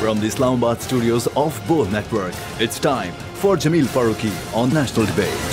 From the Islamabad studios of Bold Network, it's time for Jameel Farooqi on National Debate.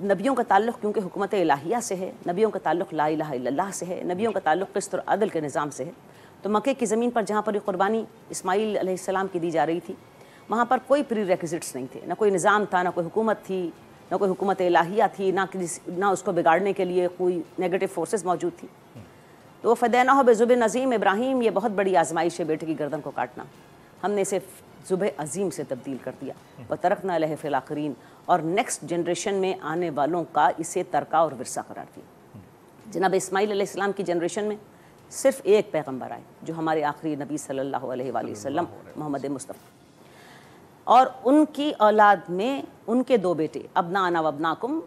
نبیوں کا تعلق کیونکہ حکومت الہیہ سے ہے، نبیوں کا تعلق لا الہ الا اللہ سے ہے، نبیوں کا تعلق قسط اور عدل کے نظام سے ہے، تو مکے کی زمین پر جہاں پر یہ قربانی اسماعیل علیہ السلام کی دی جا رہی تھی، وہاں پر کوئی پری ریکوزٹس نہیں تھے، نہ کوئی نظام تھا، نہ کوئی حکومت تھی، نہ کوئی حکومت الہیہ تھی، نہ اس کو بگاڑنے کے لیے کوئی نیگیٹو فورسز موجود تھی۔ تو وہ فدیناہ بذبح عظیم، ابراہیم یہ بہت بڑی آزمائش ہے بیٹے کی گردن کو کاٹنا، ہم نے اسے ذبح عظیم سے تبدیل کر دیا، وترکنا علیہ فی الآخرین، اور نیکسٹ جنریشن میں آنے والوں کا اسے ترکہ اور ورثہ قرار دیا۔ جناب اسماعیل علیہ السلام کی جنریشن میں صرف ایک پیغمبر آئے جو ہمارے آخری نبی صلی اللہ علیہ وآلہ وسلم محمد مصطفیٰ، اور ان کی اولاد میں ان کے دو بیٹے ابنانا و ابناکم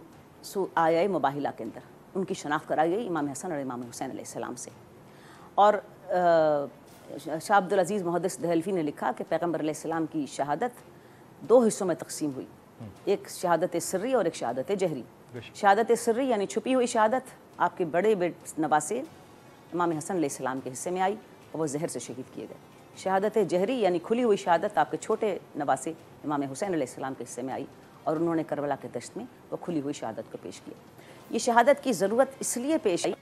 آیہ مباہلہ کے اندر ان کی شناخت کرائی گئی امام حسن اور امام حسین علیہ السلام سے۔ اور شاہ عبدالعزیز محدث دہلوی نے لکھا کہ پیغمبر علیہ السلام کی شہادت دو حصوں میں تقسیم ہوئی، ایک شہادت سری اور ایک شہادت جہری۔ شہادت سری یعنی چھپی ہوئی شہادت آپ کے بڑے نواسے امام حسن علیہ السلام کے حصے میں آئی اور وہ زہر سے شہید کیے گئے۔ شہادت جہری یعنی کھلی ہوئی شہادت آپ کے چھوٹے نواسے امام حسین علیہ السلام کے حصے میں آئی اور انہوں نے کربلا کے دشت میں وہ کھلی ہوئی شہادت کو پیش کیا۔ یہ شہادت کی ضرورت اس لیے پیش آئی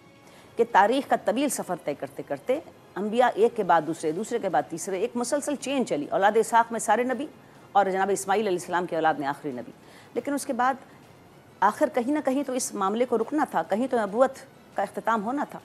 کہ تاریخ کا طویل سفر طے کرتے کرتے انبیاء ایک کے بعد دوسرے، دوسرے کے بعد تیسرے، ایک مسلسل چین چلی، اولاد اسحاق میں سارے نبی اور جناب اسماعیل علیہ السلام کی اولاد میں آخری نبی، لیکن اس کے بعد آخر کہیں نہ کہیں تو اس معاملے کو رکنا تھا، کہیں تو نبوت کا اختتام ہونا تھا،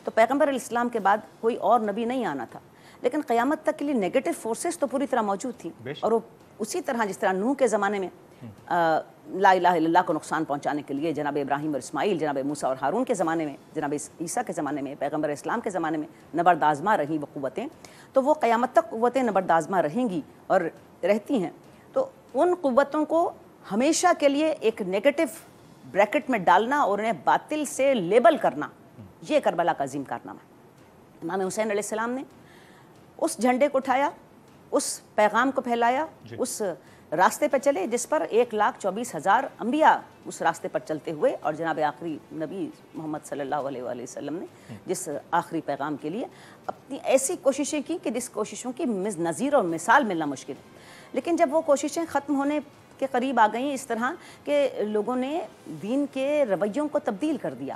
تو پیغمبر علیہ السلام کے بعد کوئی اور نبی نہیں آنا تھا، لیکن قیامت تک کے لیے نیگیٹو فورسز تو پوری طرح موجود تھیں، اور وہ اسی طرح جس طرح نوح کے زمانے میں لا الہ الا اللہ کو نقصان پہنچانے کے لیے جناب ابراہیم اور اسماعیل، جناب موسیٰ اور ہارون کے زمانے میں، جناب عیسیٰ کے زمانے میں، پیغمبر اسلام کے زمانے میں نبرد آزما رہیں وہ قوتیں، تو وہ قیامت تک قوتیں نبرد آزما رہیں گی اور رہتی ہیں، تو ان قوتوں کو ہمیشہ کے لیے ایک نیگیٹو بریکٹ میں ڈالنا اور انہیں باطل سے لیبل کرنا، یہ کربلا کا عظیم کارنامہ ہے۔ امام حسین علیہ السلام نے اس جھنڈے کو اٹھایا، اس پیغام کو پھیلایا، اس راستے پر چلے جس پر 1,24,000 انبیاء اس راستے پر چلتے ہوئے، اور جناب آخری نبی محمد صلی اللہ علیہ وآلہ وسلم نے جس آخری پیغام کے لیے اپنی ایسی کوششیں کی کہ جس کوششوں کی نظیر اور مثال ملنا مشکل ہے، لیکن جب وہ کوششیں ختم ہونے کے قریب آ گئیں اس طرح کہ لوگوں نے دین کے رویوں کو تبدیل کر دیا،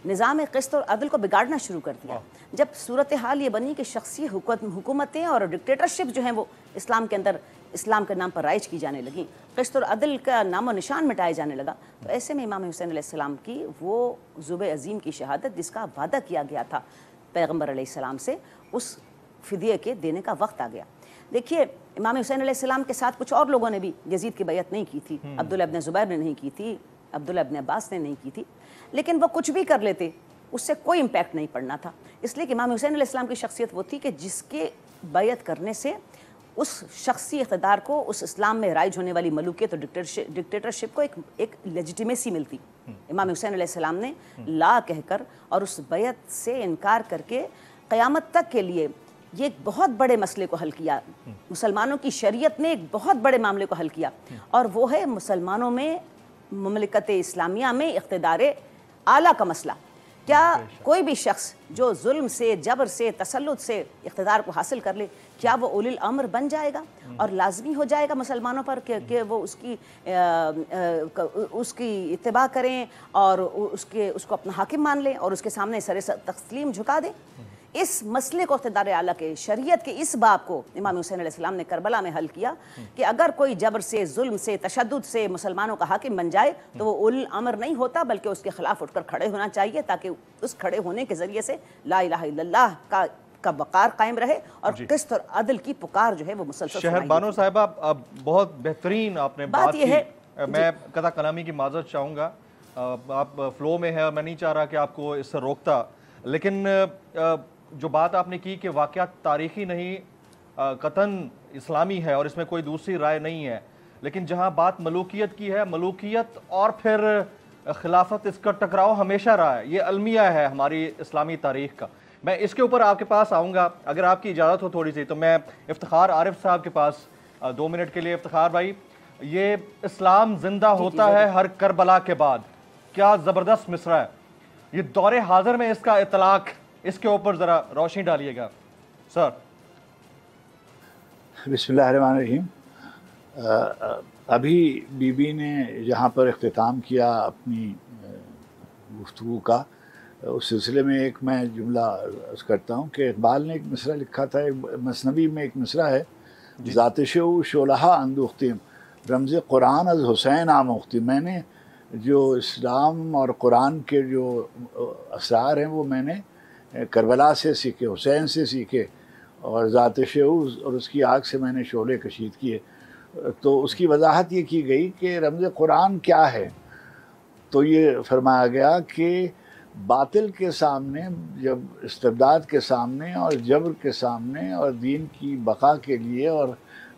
نظام قسط اور عدل کو بگاڑنا شروع کر دیا، جب صورتحال یہ بنی کہ شخصی حکومتیں اور ڈکٹیٹرشپ جو ہیں وہ اسلام کے اندر اسلام کے نام پر رائج کی جانے لگیں، قسط اور عدل کا نام و نشان مٹائے جانے لگا، تو ایسے میں امام حسین علیہ السلام کی وہ ذبح عظیم کی شہادت جس کا وعدہ کیا گیا تھا پیغمبر علیہ السلام سے، اس فدیے کے دینے کا وقت آ گیا۔ دیکھیے امام حسین علیہ السلام کے ساتھ کچھ اور لوگوں نے بھی یزید کی بیعت نہیں کی تھی، عبداللہ ابن زبیر نے نہیں کی تھی، عبداللہ ابن عباس نے نہیں کی تھی، لیکن وہ کچھ بھی کر لیتے اس سے کوئی امپیکٹ نہیں پڑنا تھا، اس لیے کہ امام حسین علیہ السلام کی شخصیت وہ تھی کہ جس کے بیعت کرنے سے اس شخصی اقتدار کو، اس اسلام میں رائج ہونے والی ملوکیت اور ڈکٹیٹرشپ کو ایک لیجیٹیمیسی ملتی۔ امام حسین علیہ السلام نے لا کہہ کر اور اس بیعت سے انکار کر کے قیامت تک کے لیے یہ ایک بہت بڑے مسئلے کو حل کیا، مسلمانوں کی شریعت نے ایک بہت بڑے معاملے کو حل کیا، اور وہ ہے مسلمانوں میں مملکت اسلامیہ میں اقتدار اعلیٰ کا مسئلہ۔ کیا کوئی بھی شخص جو ظلم سے، جبر سے، تسلط سے اقتدار کو حاصل کر لے، کیا وہ اولی الامر بن جائے گا اور لازمی ہو جائے گا مسلمانوں پر کہ وہ اس کی اتباع کریں اور اس کو اپنا حاکم مان لیں اور اس کے سامنے سر تسلیم جھکا دیں؟ اس مسئلے کو اقتدار اعلیٰ کے شریعت کے اس باب کو امام حسین علیہ السلام نے کربلا میں حل کیا کہ اگر کوئی جبر سے، ظلم سے، تشدد سے مسلمانوں کا حاکم بن جائے تو وہ اولی الامر نہیں ہوتا، بلکہ اس کے خلاف اٹھ کر کھڑے ہونا چاہیے، تاکہ اس کھڑے ہونے کے ذریعے سے لا الہ الا اللہ کا وقار قائم رہے اور قسط اور عدل کی پکار جو ہے وہ مسلسل شہر بانو صاحبہ بہت بہترین آپ نے بات کی ہے، میں قطع کلامی کی معذرت چاہوں گا، آپ فلو میں ہے اور میں نہیں چاہ رہا کہ آپ کو اس سے روکتا، لیکن جو بات آپ نے کی کہ واقعات تاریخی نہیں، قطعاً اسلامی ہے اور اس میں کوئی دوسری رائے نہیں ہے، لیکن جہاں بات ملوکیت کی ہے، ملوکیت اور پھر خلافت، اس کا ٹکراؤ ہمیشہ رہا ہے، یہ المیہ ہے ہماری اسلامی تاریخ کا۔ میں اس کے اوپر آپ کے پاس آؤں گا، اگر آپ کی اجازت ہو تھوڑی سی، تو میں افتخار عارف صاحب کے پاس 2 منٹ کے لیے۔ افتخار بھائی، یہ اسلام زندہ ہوتا ہے ہر کربلا کے بعد، کیا زبردست مصرع ہے، یہ دور حاضر میں اس کا اطلاق، اس کے اوپر ذرا روشنی ڈالیے گا سر۔ بسم اللہ الرحمن الرحیم۔ ابھی بی نے جہاں پر اختتام کیا اپنی گفتگو کا، اس سلسلے میں ایک میں جملہ عرض کرتا ہوں کہ اقبال نے ایک مصرع لکھا تھا، ایک مثنوی میں ایک مصرع ہے، ذاتش او شولہا اندوختیم رمز قرآن از حسین آموختی. میں نے جو اسلام اور قرآن کے جو اسرار ہیں وہ میں نے کربلا سے سیکھے، حسین سے سیکھے، اور ذاتش او اور اس کی آگ سے میں نے شعلے کشید کیے. تو اس کی وضاحت یہ کی گئی کہ رمز قرآن کیا ہے. تو یہ فرمایا گیا کہ باطل کے سامنے، جب استبداد کے سامنے اور جبر کے سامنے اور دین کی بقا کے لیے اور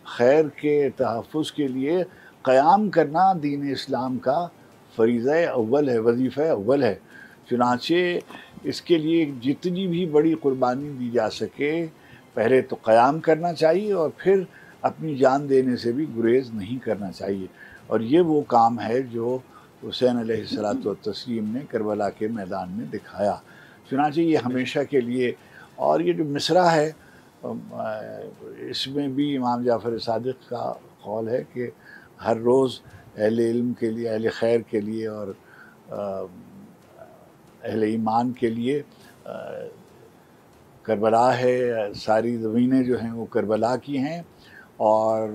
خیر کے تحفظ کے لیے قیام کرنا دین اسلام کا فریضہ اول ہے، وظیفہ اول ہے. چنانچہ اس کے لیے جتنی بھی بڑی قربانی دی جا سکے پہلے تو قیام کرنا چاہیے، اور پھر اپنی جان دینے سے بھی گریز نہیں کرنا چاہیے. اور یہ وہ کام ہے جو حسین علیہ الصلوۃ والتسلیم نے کربلا کے میدان میں دکھایا. چنانچہ یہ ہمیشہ کے لیے. اور یہ جو مصرع ہے اس میں بھی امام جعفر صادق کا قول ہے کہ ہر روز اہل علم کے لیے، اہل خیر کے لیے اور اہل ایمان کے لیے کربلا ہے. ساری زمینیں جو ہیں وہ کربلا کی ہیں، اور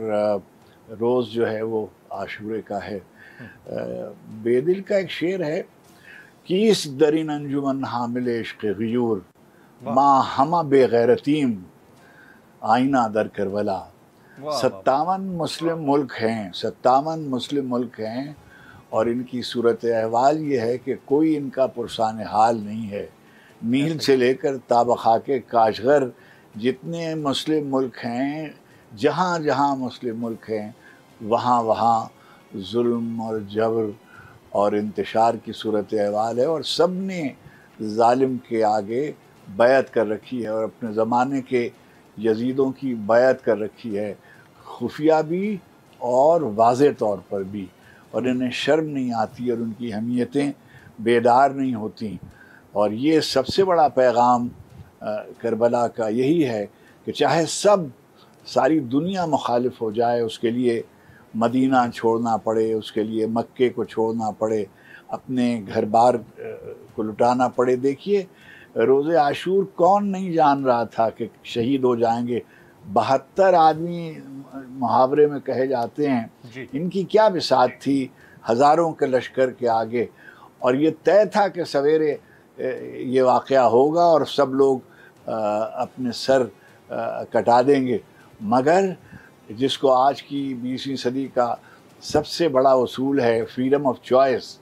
روز جو ہے وہ عاشورے کا ہے. بے دل کا ایک شعر ہے، کیس درین انجمن حامل عشق غیور ماں ہمہ بے غیرتیم آئینہ در کربلا. 57 مسلم ملک ہیں، 57 مسلم ملک ہیں، اور ان کی صورت احوال یہ ہے کہ کوئی ان کا پرسان حال نہیں ہے. نیل سے لے کر تا بخاک کاشغر جتنے مسلم ملک ہیں، جہاں جہاں مسلم ملک ہیں وہاں وہاں ظلم اور جبر اور انتشار کی صورت احوال ہے، اور سب نے ظالم کے آگے بیعت کر رکھی ہے، اور اپنے زمانے کے یزیدوں کی بیعت کر رکھی ہے، خفیہ بھی اور واضح طور پر بھی. اور انہیں شرم نہیں آتی اور ان کی حمیتیں بیدار نہیں ہوتی. اور یہ سب سے بڑا پیغام کربلا کا یہی ہے کہ چاہے ساری دنیا مخالف ہو جائے، اس کے لیے مدینہ چھوڑنا پڑے، اس کے لیے مکے کو چھوڑنا پڑے، اپنے گھر بار کو لٹانا پڑے. دیکھیے روز عاشور کون نہیں جان رہا تھا کہ شہید ہو جائیں گے. 72 آدمی محاورے میں کہے جاتے ہیں، ان کی کیا بساط تھی ہزاروں کے لشکر کے آگے. اور یہ طے تھا کہ سویرے یہ واقعہ ہوگا اور سب لوگ اپنے سر کٹا دیں گے. مگر جس کو آج کی 20ویں صدی کا سب سے بڑا اصول ہے فریڈم آف چوائس،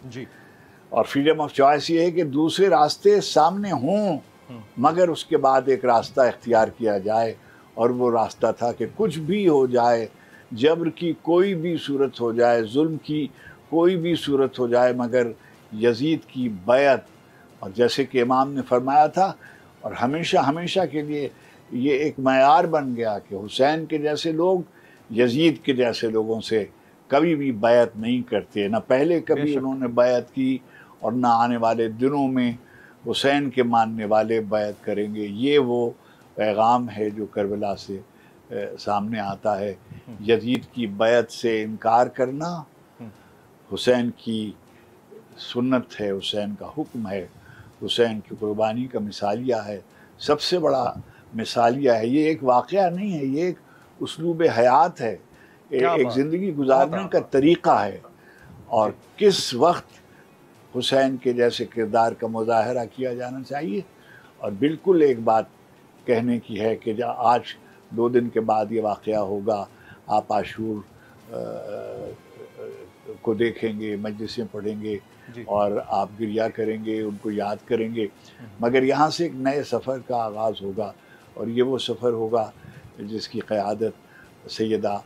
اور فریڈم آف چوائس یہ ہے کہ دوسرے راستے سامنے ہوں مگر اس کے بعد ایک راستہ اختیار کیا جائے. اور وہ راستہ تھا کہ کچھ بھی ہو جائے، جبر کی کوئی بھی صورت ہو جائے، ظلم کی کوئی بھی صورت ہو جائے، مگر یزید کی بیعت. اور جیسے کہ امام نے فرمایا تھا، اور ہمیشہ ہمیشہ کے لیے یہ ایک معیار بن گیا کہ حسین کے جیسے لوگ یزید کے جیسے لوگوں سے کبھی بھی بیعت نہیں کرتے، نہ پہلے کبھی انہوں نے بیعت کی اور نہ آنے والے دنوں میں حسین کے ماننے والے بیعت کریں گے. یہ وہ پیغام ہے جو کربلا سے سامنے آتا ہے. یزید کی بیعت سے انکار کرنا حسین کی سنت ہے، حسین کا حکم ہے، حسین کی قربانی کا مثالیہ ہے، سب سے بڑا مثالیہ ہے. یہ ایک واقعہ نہیں ہے، یہ ایک اسلوب حیات ہے، ایک زندگی گزارنے کا طریقہ ہے. اور کس وقت حسین کے جیسے کردار کا مظاہرہ کیا جانا چاہیے. اور بالکل ایک بات کہنے کی ہے کہ آج 2 دن کے بعد یہ واقعہ ہوگا، آپ عاشور کو دیکھیں گے، مجلسیں پڑھیں گے اور آپ گریہ کریں گے، ان کو یاد کریں گے. مگر یہاں سے ایک نئے سفر کا آغاز ہوگا، اور یہ وہ سفر ہوگا جس کی قیادت سیدہ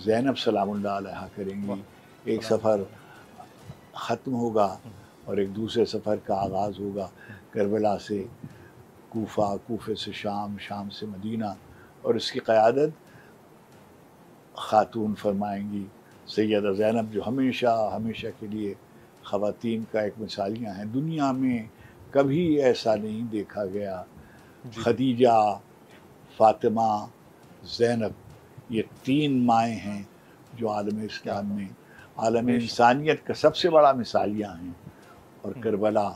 زینب سلام اللہ علیہا کریں گی. ایک سفر ختم ہوگا اور ایک دوسرے سفر کا آغاز ہوگا، کربلا سے کوفہ، کوفے سے شام، شام سے مدینہ. اور اس کی قیادت خاتون فرمائیں گی سیدہ زینب، جو ہمیشہ ہمیشہ کے لیے خواتین کا ایک مثالیہ ہیں. دنیا میں کبھی ایسا نہیں دیکھا گیا. خدیجہ، فاطمہ، زینب، یہ 3 مائیں ہیں جو عالم اسلام میں عالم انسانیت کا سب سے بڑا مثالیہ ہیں، اور کربلا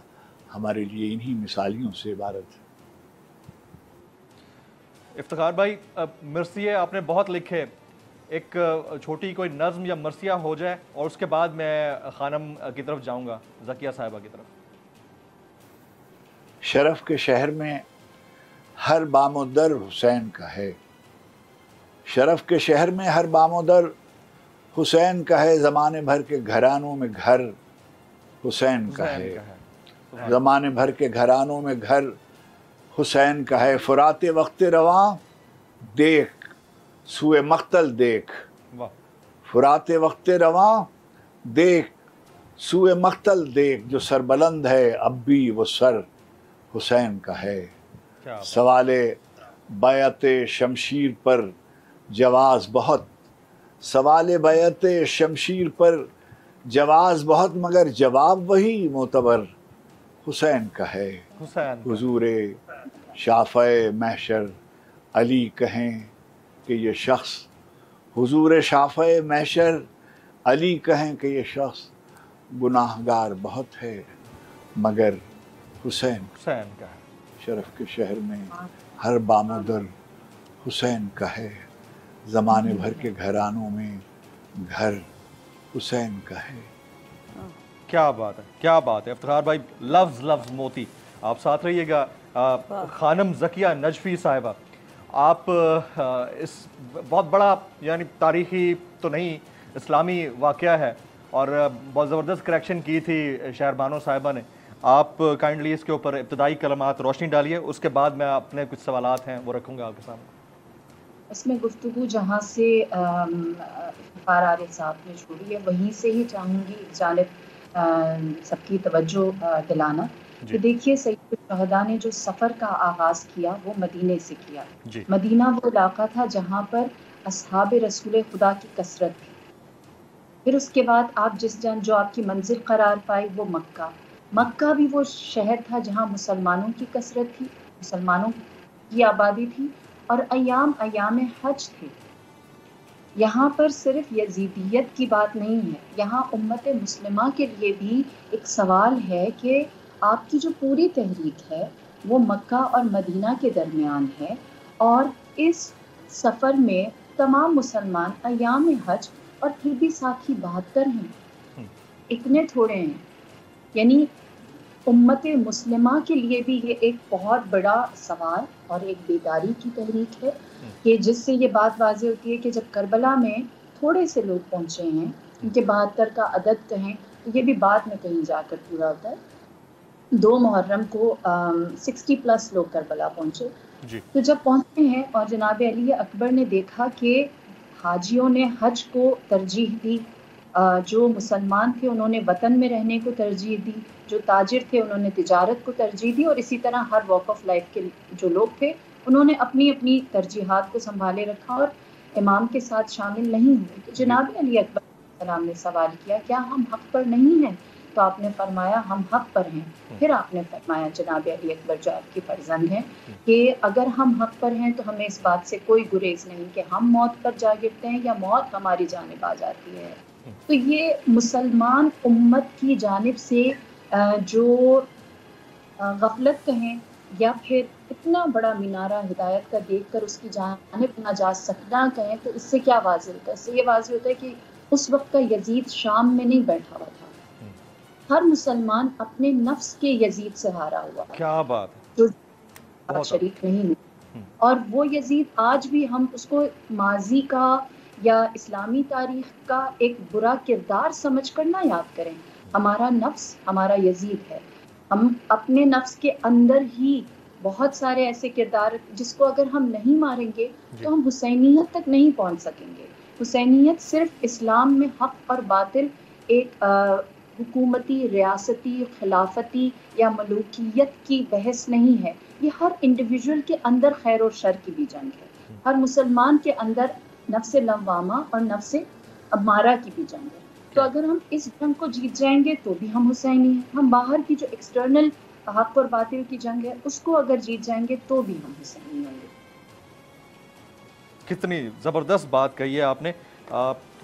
ہمارے لیے انہی مثالیوں سے عبارت ہے۔ افتخار بھائی، مرثیے آپ نے بہت لکھے، ایک چھوٹی کوئی نظم یا مرثیہ ہو جائے اور اس کے بعد میں خانم کی طرف جاؤں گا، ذکیہ صاحبہ کی طرف۔ شرف کے شہر میں ہر بام و در حسین کا ہے، شرف کے شہر میں ہر بام و در حسین کا ہے، زمانے بھر کے گھرانوں میں گھر حسین کا ہے، زمانے بھر کے گھرانوں میں گھر حسین کا ہے، فرات وقت رواں دیکھ سوئے مقتل دیکھ، فرات وقت رواں دیکھ سوئے مقتل دیکھ، جو سر بلند ہے اب بھی وہ سر حسین کا ہے، سوال بیعت شمشیر پر جواز بہت، سوال بیعت شمشیر پر جواز بہت، مگر جواب وہی معتبر حسین کا ہے، حضور شافع محشر علی کہیں کہ یہ شخص، حضور شافع محشر علی کہیں کہ یہ شخص گناہگار بہت ہے مگر حسین کا ہے، شرف کے شہر میں ہر بام و در حسین کا ہے، زمانے بھر کے گھرانوں میں گھر حسین کا ہے۔ کیا بات ہے، کیا بات ہے افتخار بھائی، لفظ لفظ موتی۔ آپ ساتھ رہیے گا۔ خانم ذکیہ نجفی صاحبہ، آپ اس بہت بڑا یعنی تاریخی تو نہیں اسلامی واقعہ ہے اور بہت زبردست کریکشن کی تھی شہربانو صاحبہ نے، آپ کائنڈلی اس کے اوپر ابتدائی کلمات روشنی ڈالیے، اس کے بعد میں اپنے کچھ سوالات ہیں وہ رکھوں گا آپ کے سامنے۔ اس میں گفتگو جہاں سے افتخار عارف صاحب نے چھوڑی ہے وہیں سے ہی چاہوں گی جانب سب کی توجہ دلانا کہ دیکھیے سید الشہداء نے جو سفر کا آغاز کیا وہ مدینے سے کیا۔ مدینہ وہ علاقہ تھا جہاں پر اصحاب رسول خدا کی کثرت تھی، پھر اس کے بعد آپ جو آپ کی منزل قرار پائی وہ مکہ، مکہ بھی وہ شہر تھا جہاں مسلمانوں کی کثرت تھی، مسلمانوں کی آبادی تھی اور ایام حج تھے۔ یہاں پر صرف یزیدیت کی بات نہیں ہے، یہاں امت مسلمہ کے لیے بھی ایک سوال ہے کہ آپ کی جو پوری تحریک ہے وہ مکہ اور مدینہ کے درمیان ہے، اور اس سفر میں تمام مسلمان ایام حج اور پھر بھی ساتھی 72 ہیں، اتنے تھوڑے ہیں، یعنی امت مسلمہ کے لیے بھی یہ ایک بہت بڑا سوال اور ایک بیداری کی تحریک ہے کہ جس سے یہ بات واضح ہوتی ہے کہ جب کربلا میں تھوڑے سے لوگ پہنچے ہیں، کیونکہ 72 کا عدد کہیں تو یہ بھی بعد میں کہیں جا کر پورا ہوتا ہے، 2 محرم کو 60+ لوگ کربلا پہنچے، تو جب پہنچے ہیں اور جناب علی اکبر نے دیکھا کہ حاجیوں نے حج کو ترجیح دی، جو مسلمان تھے انہوں نے وطن میں رہنے کو ترجیح دی، جو تاجر تھے انہوں نے تجارت کو ترجیح دی، اور اسی طرح ہر واک آف لائف کے جو لوگ تھے انہوں نے اپنی اپنی ترجیحات کو سنبھالے رکھا اور امام کے ساتھ شامل نہیں ہوئے۔ تو جناب علی اکبر علیہ السلام نے سوال کیا کیا ہم حق پر نہیں ہیں؟ تو آپ نے فرمایا ہم حق پر ہیں۔ پھر آپ نے فرمایا جناب علی اکبر جو آپ کی فرزند ہیں کہ اگر ہم حق پر ہیں تو ہمیں اس بات سے کوئی گریز نہیں کہ ہم موت پر جا گرتے ہیں یا موت ہماری جانب آ جاتی ہے۔ تو یہ مسلمان امت کی جانب سے جو غفلت کہیں یا پھر اتنا بڑا مینارہ ہدایت کا دیکھ کر اس کی جانب نہ جا سکنا کہیں، تو اس سے کیا واضح ہوتا ہے؟ اس سے یہ واضح ہوتا ہے کہ اس وقت کا یزید شام میں نہیں بیٹھا ہوا تھا، ہر مسلمان اپنے نفس کے یزید سے ہارا ہوا، کیا بات ہے، جو شریک نہیں ہوئی، اور وہ یزید آج بھی ہم اس کو ماضی کا یا اسلامی تاریخ کا ایک برا کردار سمجھ کر نہ یاد کریں۔ ہمارا نفس ہمارا یزید ہے، ہم اپنے نفس کے اندر ہی بہت سارے ایسے کردار جس کو اگر ہم نہیں ماریں گے تو ہم حسینیت تک نہیں پہنچ سکیں گے۔ حسینیت صرف اسلام میں حق اور باطل، ایک حکومتی، ریاستی، خلافتی یا ملوکیت کی بحث نہیں ہے، یہ ہر انڈیویجول کے اندر خیر اور شر کی بھی جنگ ہے، ہر مسلمان کے اندر نفس لوامہ اور نفس امارہ کی بھی جنگ ہے۔ تو اگر ہم اس جنگ کو جیت جائیں گے تو بھی ہم حسینی ہیں، ہم باہر کی جو ایکسٹرنل حق اور باطل کی جنگ ہے اس کو اگر جیت جائیں گے تو بھی ہم حسینی ہوں گے۔ کتنی زبردست بات کہی ہے آپ نے۔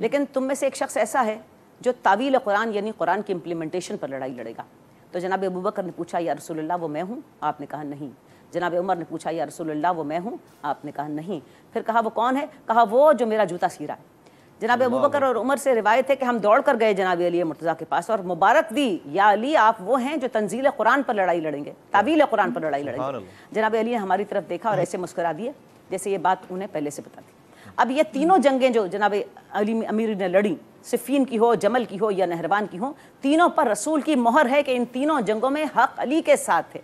لیکن تم میں سے ایک شخص ایسا ہے جو تعویل قرآن یعنی قرآن کی امپلیمنٹیشن پر لڑائی لڑے گا. تو جناب ابوبکر نے پوچھا یا رسول اللہ وہ میں ہوں؟ آپ نے کہا نہیں. جناب عمر نے پوچھا یا رسول اللہ وہ میں ہوں؟ آپ نے کہا نہیں. پھر کہا وہ کون ہے؟ کہا وہ جو میرا جوتا سی رہا ہے. جناب ابوبکر اور عمر سے روایت ہے کہ ہم دوڑ کر گئے جناب علی مرتضیٰ کے پاس اور مبارک دی، یا علی آپ وہ ہیں جو تنزیل قرآن پر لڑائی لڑیں گے، تعویل قرآن پر لڑائی لڑیں گے. جناب علی نے ہماری طرف دیکھا اور ایسے مسکرا دیے جیسے یہ بات انہیں پہلے سے پتا تھی. اب یہ تینوں جنگیں جو جناب علی امیر نے لڑیں، صفین کی ہو، جمل کی ہو یا نہروان کی ہو، تینوں پر رسول کی مہر ہے کہ ان تینوں جنگوں میں حق علی کے ساتھ تھے.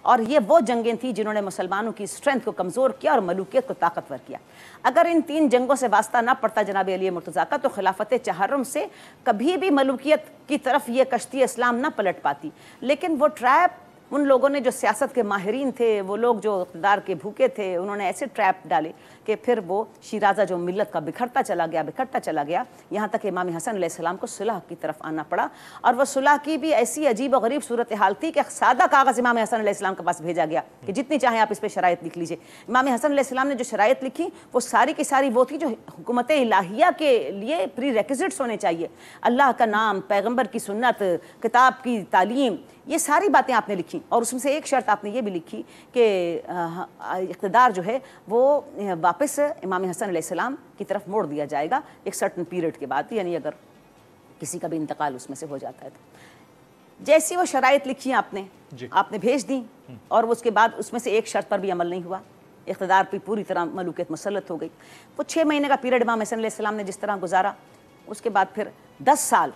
اور یہ وہ جنگیں تھیں جنہوں نے مسلمانوں کی اسٹرینتھ کو کمزور کیا اور ملوکیت کو طاقتور کیا. اگر ان تین جنگوں سے واسطہ نہ پڑتا جناب علی مرتضیٰ کا تو خلافت چہارم سے کبھی بھی ملوکیت کی طرف یہ کشتی اسلام نہ پلٹ پاتی. لیکن وہ ٹریپ ان لوگوں نے جو سیاست کے ماہرین تھے، وہ لوگ جو اقتدار کے بھوکے تھے، انہوں نے ایسے ٹریپ ڈالے کہ پھر وہ شیرازہ جو ملت کا بکھرتا چلا گیا یہاں تک کہ امام حسن علیہ السلام کو صلح کی طرف آنا پڑا. اور وہ صلح کی بھی ایسی عجیب و غریب صورتحال تھی کہ سادہ کاغذ امام حسن علیہ السلام کے پاس بھیجا گیا کہ جتنی چاہیں آپ اس پہ شرائط لکھ لیجئے. امام حسن علیہ السلام نے جو شرائط لکھی وہ ساری کی ساری وہ تھی جو حکومت الہیہ کے لیے پری ریکوزٹس ہونے چاہیے. اللہ کا نام، پیغمبر کی سنت، کتاب کی تعلیم، یہ ساری باتیں آپ نے لکھی. اور اس میں سے ایک شرط آپ نے یہ بھی لکھی کہ اقتدار جو ہے وہ واپس امام حسن علیہ السلام کی طرف موڑ دیا جائے گا ایک سرٹن پیریڈ کے بعد، یعنی اگر کسی کا بھی انتقال اس میں سے ہو جاتا ہے. تو جیسی وہ شرائط لکھی آپ نے بھیج دیں اور اس کے بعد اس میں سے ایک شرط پر بھی عمل نہیں ہوا. اقتدار پہ پوری طرح ملوکیت مسلط ہو گئی. وہ 6 مہینے کا پیریڈ امام حسن علیہ السلام نے جس طرح گزارا، اس کے بعد پھر 10 سال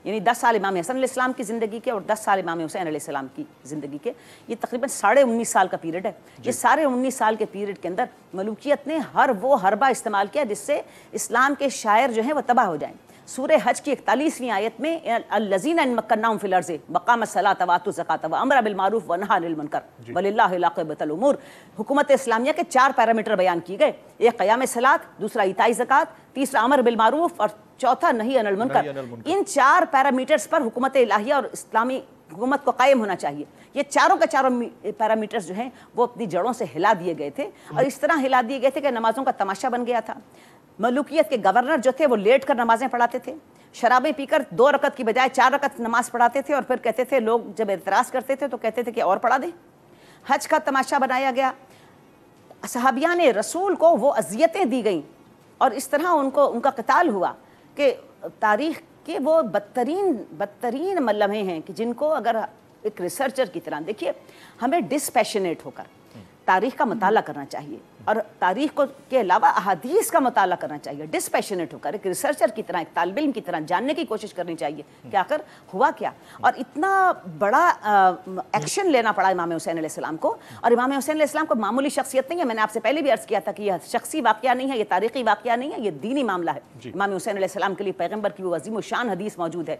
یعنی 10 سال امام حسن علیہ السلام کی زندگی کے اور 10 سال امام حسین علیہ السلام کی زندگی کے، یہ تقریباً 19.5 سال کا پیریڈ ہے. یہ 19.5 سال کے پیریڈ کے اندر ملوکیت نے ہر وہ حربہ استعمال کیا جس سے اسلام کے شاعر جو ہیں وہ تباہ ہو جائیں. سورہ حج کی 41ویں آیت میں الذین ان مکناہم فی الارض وقاموا الصلاۃ وآتوا الزکاۃ وامر بالمعروف ونہی عن المنکر وللہ عاقبۃ الامور. حکومت اسلامیہ کے 4 پیرامیٹر بیان کیے گئے، ایک قیام صلاۃ، دوسرا ایتاء زکوٰۃ، تیسرا امر بالمعروف اور چوتھا نہی عن المنکر. ان 4 پیرامیٹرز پر حکومت الہیہ اور اسلامی حکومت کو قائم ہونا چاہیے. یہ چاروں کے چاروں پیرامیٹرز جو ہیں وہ اپنی جڑوں سے ہلا دیے گئے تھے اور اس طرح ہلا دیے گئے تھے کہ نمازوں کا تماشا بن گیا تھا. ملوکیت کے گورنر جو تھے وہ لیٹ کر نمازیں پڑھاتے تھے، شرابیں پی کر 2 رکعت کی بجائے 4 رکعت نماز پڑھاتے تھے اور پھر کہتے تھے، لوگ جب اعتراض کرتے تھے تو کہتے تھے کہ اور پڑھا دیں. حج کا تماشا بنایا گیا. صحابیان رسول کو وہ اذیتیں دی گئیں اور اس طرح ان کا قتال ہوا کہ تاریخ کے وہ بدترین لمحے ہیں کہ جن کو اگر ایک ریسرچر کی طرح دیکھیے، ہمیں ڈسپیشنیٹ ہو کر تاریخ کا مطالعہ کرنا چاہیے اور تاریخ کو کے علاوہ احادیث کا مطالعہ کرنا چاہیے. ڈسپیشنیٹ ہو کر ایک ریسرچر کی طرح، ایک طالب علم کی طرح جاننے کی کوشش کرنی چاہیے کہ آخر ہوا کیا. اور اتنا بڑا ایکشن لینا پڑا امام حسین علیہ السلام کو. اور امام حسین علیہ السلام کو معمولی شخصیت نہیں ہے. میں نے آپ سے پہلے بھی عرض کیا تھا کہ یہ شخصی واقعہ نہیں ہے، یہ تاریخی واقعہ نہیں ہے، یہ دینی معاملہ ہے. امام حسین علیہ السلام کے لیے پیغمبر کی وہ عظیم و شان حدیث موجود ہے،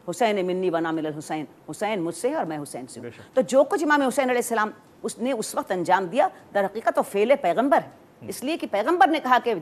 حسین منی وانا من الحسین، حسین مجھ سے اور میں حسین سے. تو جو کچھ امام حسین علیہ السلام اس نے اس وقت انجام دیا در حقیقت تو فعل پیغمبر ہے. اس لیے کہ پیغمبر نے کہا کہ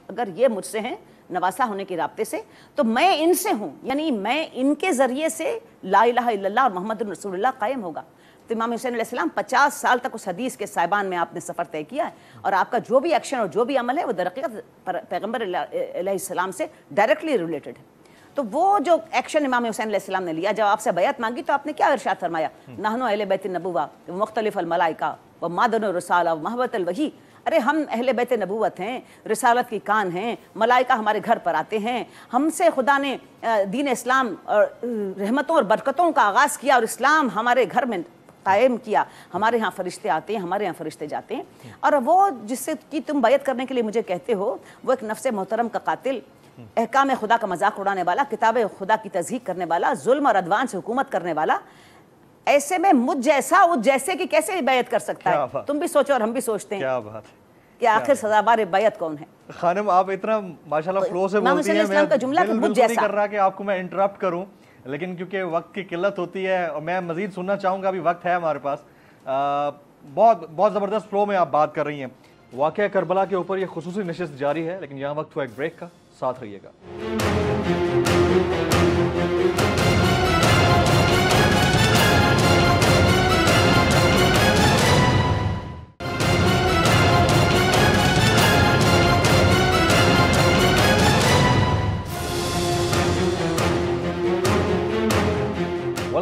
اگر یہ مجھ سے ہیں نواسا ہونے کے رابطے سے تو میں ان سے ہوں، یعنی میں ان کے ذریعے سے لا الہ الا اللہ اور محمد رسول اللہ قائم ہوگا. تو امام حسین علیہ السلام 50 سال تک اس حدیث کے صاحبان میں آپ نے سفر طے کیا ہے اور آپ کا جو بھی ایکشن اور جو بھی عمل ہے وہ در حقیقت پیغمبر علیہ السلام سے ڈائریکٹلی ریلیٹڈ ہے. تو وہ جو ایکشن امام حسین علیہ السلام نے لیا، جب آپ سے بیعت مانگی تو آپ نے کیا ارشاد فرمایا؟ نحن اہل بیت النبوہ مختلف الملائکہ و معدن الرسالہ و محبت الوحی. ارے ہم اہل بیت نبوت ہیں، رسالت کی کان ہیں، ملائکہ ہمارے گھر پر آتے ہیں، ہم سے خدا نے دین اسلام اور رحمتوں اور برکتوں کا آغاز کیا اور اسلام ہمارے گھر میں قائم کیا. ہمارے ہاں فرشتے آتے ہیں، ہمارے ہاں فرشتے جاتے ہیں. اور وہ جس سے کی تم بیعت کرنے کے لیے مجھے کہتے ہو وہ ایک نفس محترم کا قاتل، احکام خدا کا مذاق اڑانے والا، کتاب خدا کی تضحیق کرنے والا، ظلم اور عدوان سے حکومت کرنے والا، ایسے میں مجھ جیسا اس جیسے کی کیسے بیعت کر سکتا ہے؟ تم بھی سوچو اور ہم بھی سوچتے ہیں کیا بات کہ آخر سزاوار بیعت کون ہے. خانم آپ اتنا ماشاءاللہ فلو سے بولتی ہیں، میں دل نہیں کر رہا کہ آپ کو میں انٹرپٹ کروں، لیکن کیونکہ وقت کی قلت ہوتی ہے اور میں مزید سننا چاہوں گا، ابھی وقت ہے ہمارے پاس. بہت زبردست فلو میں آپ بات کر رہی ہیں. واقعہ کربلا کے اوپر یہ خصوصی نشست جاری ہے، لیکن یہاں وقت ہوا ایک بریک کا، ساتھ رہیے گا.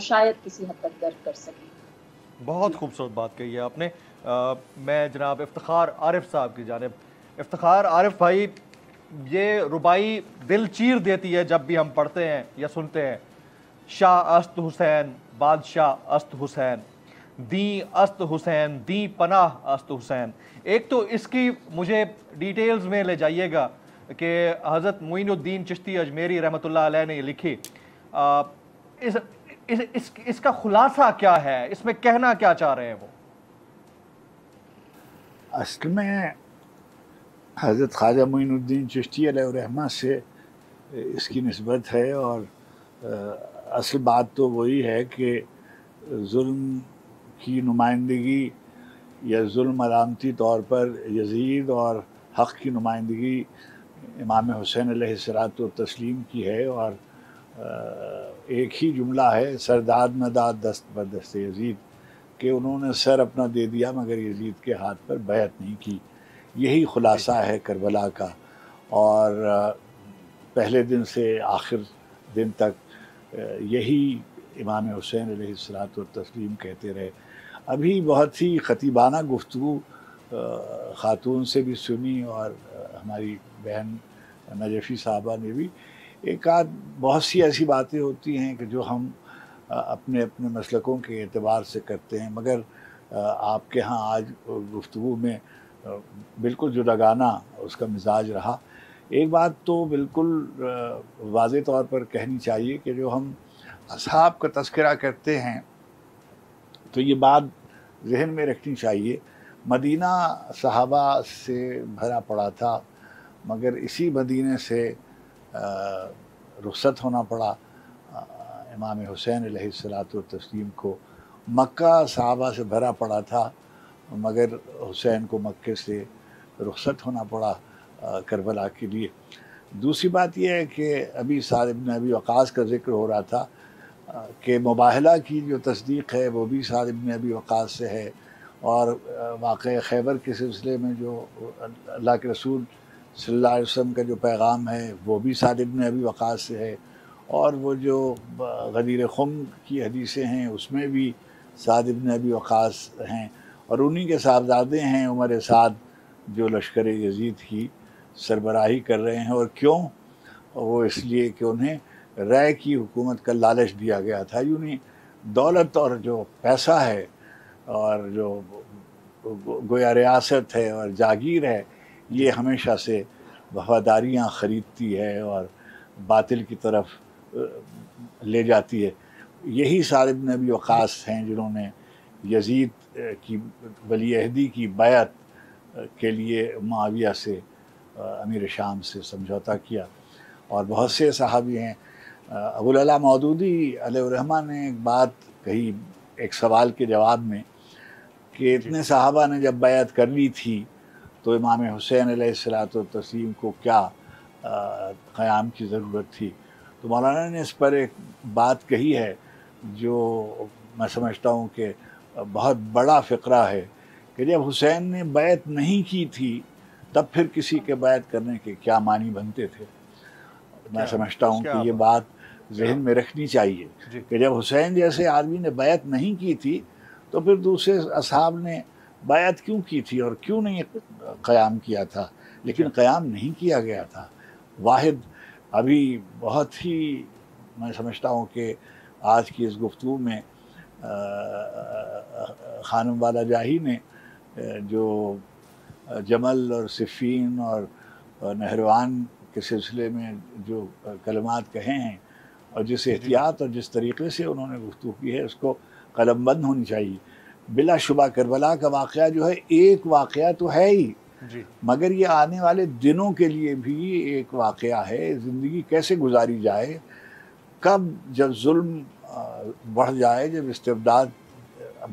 شاید کسی حد تک درک کر سکیں۔ بہت خوبصورت بات کہی ہے آپ نے۔ میں جناب افتخار عارف صاحب کی جانب، افتخار عارف بھائی، یہ ربائی دل چیر دیتی ہے جب بھی ہم پڑھتے ہیں یا سنتے ہیں، شاہ است حسین بادشاہ است حسین، دیں است حسین دیں پناہ است حسین۔ ایک تو اس کی مجھے ڈیٹیلز میں لے جائیے گا کہ حضرت معین الدین چشتی اجمیری رحمۃ اللہ علیہ نے یہ لکھی، اس کا خلاصہ کیا ہے، اس میں کہنا کیا چاہ رہے ہیں وہ؟ اصل میں حضرت خواجہ معین الدین چشتی علیہ الرحمہ سے اس کی نسبت ہے، اور اصل بات تو وہی ہے کہ ظلم کی نمائندگی یا ظلم علامتی طور پر یزید اور حق کی نمائندگی امام حسین علیہ الصلوۃ والتسلیم کی ہے، اور ایک ہی جملہ ہے، سرداد نہ داد دست بر دست یزید، کہ انہوں نے سر اپنا دے دیا مگر یزید کے ہاتھ پر بیعت نہیں کی۔ یہی خلاصہ ہے کربلا کا، اور پہلے دن سے آخر دن تک یہی امام حسین علیہ الصلوۃ والتسلیم کہتے رہے۔ ابھی بہت ہی خطیبانہ گفتگو خاتون سے بھی سنی، اور ہماری بہن نجفی صاحبہ نے بھی، ایک آدھ بہت سی ایسی باتیں ہوتی ہیں کہ جو ہم اپنے اپنے مسلکوں کے اعتبار سے کرتے ہیں، مگر آپ کے ہاں آج گفتگو میں بالکل جداگانہ اس کا مزاج رہا۔ ایک بات تو بالکل واضح طور پر کہنی چاہیے کہ جو ہم اصحاب کا تذکرہ کرتے ہیں تو یہ بات ذہن میں رکھنی چاہیے، مدینہ صحابہ سے بھرا پڑا تھا، مگر اسی مدینے سے رخصت ہونا پڑا امام حسین علیہ الصلوۃ والتسلیم کو۔ مکہ صحابہ سے بھرا پڑا تھا، مگر حسین کو مکے سے رخصت ہونا پڑا کربلا کے لیے۔ دوسری بات یہ ہے کہ ابھی سعد بن ابی وقاص کا ذکر ہو رہا تھا کہ مباہلہ کی جو تصدیق ہے وہ بھی سعد بن ابی وقاص سے ہے، اور واقعہ خیبر کے سلسلے میں جو اللہ کے رسول صلی اللہ علیہ وسلم کا جو پیغام ہے وہ بھی سعد بن ابی وقاص سے ہے، اور وہ جو غدیر خم کی حدیثیں ہیں اس میں بھی سعد بن ابی وقاص ہیں، اور انہی کے صاحبزادے ہیں عمر سعد جو لشکر یزید کی سربراہی کر رہے ہیں۔ اور کیوں؟ وہ اس لیے کہ انہیں رائے کی حکومت کا لالچ دیا گیا تھا۔ یوں نہیں، دولت اور جو پیسہ ہے اور جو گویا ریاست ہے اور جاگیر ہے، یہ ہمیشہ سے وفاداریاں خریدتی ہے اور باطل کی طرف لے جاتی ہے۔ یہی سعد بن ابی وقاص ہیں جنہوں نے یزید کی ولی عہدی کی بیعت کے لیے معاویہ سے، امیر شام سے سمجھوتا کیا، اور بہت سے صحابی ہیں۔ ابو العلا مودودی علیہ الرحمہ نے ایک بات کہی ایک سوال کے جواب میں کہ اتنے صحابہ نے جب بیعت کر لی تھی تو امام حسین علیہ الصلوۃ والتسلیم کو کیا قیام کی ضرورت تھی؟ تو مولانا نے اس پر ایک بات کہی ہے جو میں سمجھتا ہوں کہ بہت بڑا فقرہ ہے، کہ جب حسین نے بیعت نہیں کی تھی تب پھر کسی کے بیعت کرنے کے کیا معنی بنتے تھے۔ میں سمجھتا ہوں کہ یہ بات ذہن میں رکھنی چاہیے کہ جب حسین جیسے آدمی نے بیعت نہیں کی تھی تو پھر دوسرے اصحاب نے بیعت کیوں کی تھی اور کیوں نہیں قیام کیا تھا؟ لیکن قیام نہیں کیا گیا تھا۔ واحد ابھی بہت ہی میں سمجھتا ہوں کہ آج کی اس گفتگو میں خانم والا جاہی نے جو جمل اور صفین اور نہروان کے سلسلے میں جو کلمات کہے ہیں اور جس احتیاط اور جس طریقے سے انہوں نے گفتگو کی ہے اس کو قلم بند ہونی چاہیے۔ بلا شبہ کربلا کا واقعہ جو ہے ایک واقعہ تو ہے ہی، مگر یہ آنے والے دنوں کے لیے بھی ایک واقعہ ہے۔ زندگی کیسے گزاری جائے، کب جب ظلم بڑھ جائے، جب استبداد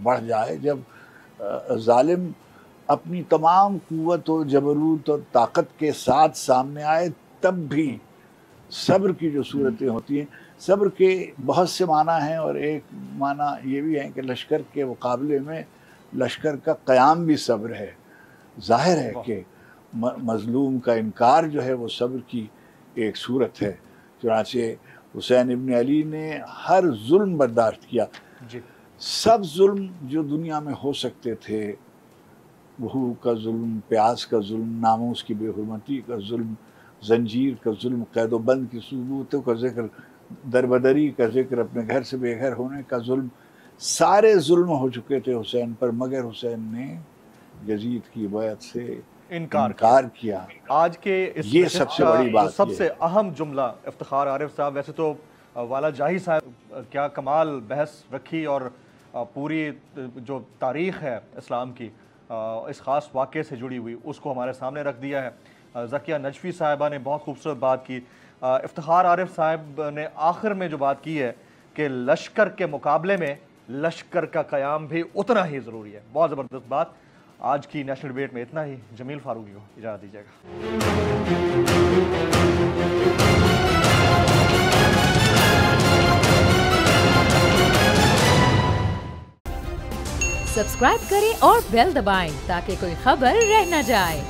بڑھ جائے، جب ظالم اپنی تمام قوت و جبروت اور طاقت کے ساتھ سامنے آئے، تب بھی صبر کی جو صورتیں ہوتی ہیں، صبر کے بہت سے معنی ہیں، اور ایک معنی یہ بھی ہے کہ لشکر کے مقابلے میں لشکر کا قیام بھی صبر ہے۔ ظاہر ہے کہ مظلوم کا انکار جو ہے وہ صبر کی ایک صورت ہے۔ چنانچہ حسین ابن علی نے ہر ظلم برداشت کیا. جی. سب ظلم جو دنیا میں ہو سکتے تھے، بہو کا ظلم، پیاس کا ظلم، ناموس کی بے حرمتی کا ظلم، زنجیر کا ظلم، قید و بند کی ثبوتوں کا ذکر، دربدری کا ذکر، اپنے گھر سے بے گھر ہونے کا ظلم، سارے ظلم ہو چکے تھے حسین پر، مگر حسین نے یزید کی بیعت سے انکار کیا. آج کے اس یہ سب سے بڑی بات، سب سے اہم جملہ افتخار عارف صاحب، ویسے تو والا جاہی صاحب کیا کمال بحث رکھی، اور پوری جو تاریخ ہے اسلام کی اس خاص واقعے سے جڑی ہوئی اس کو ہمارے سامنے رکھ دیا ہے. ذکیہ نجفی صاحبہ نے بہت خوبصورت بات کی. افتخار عارف صاحب نے آخر میں جو بات کی ہے کہ لشکر کے مقابلے میں لشکر کا قیام بھی اتنا ہی ضروری ہے. بہت زبردست بات. آج کی نیشنل ڈیبیٹ میں اتنا ہی. جمیل فاروقی کو اجازت دیجیے گا. سبسکرائب کریں اور بیل دبائیں تاکہ کوئی خبر رہ نہ جائے.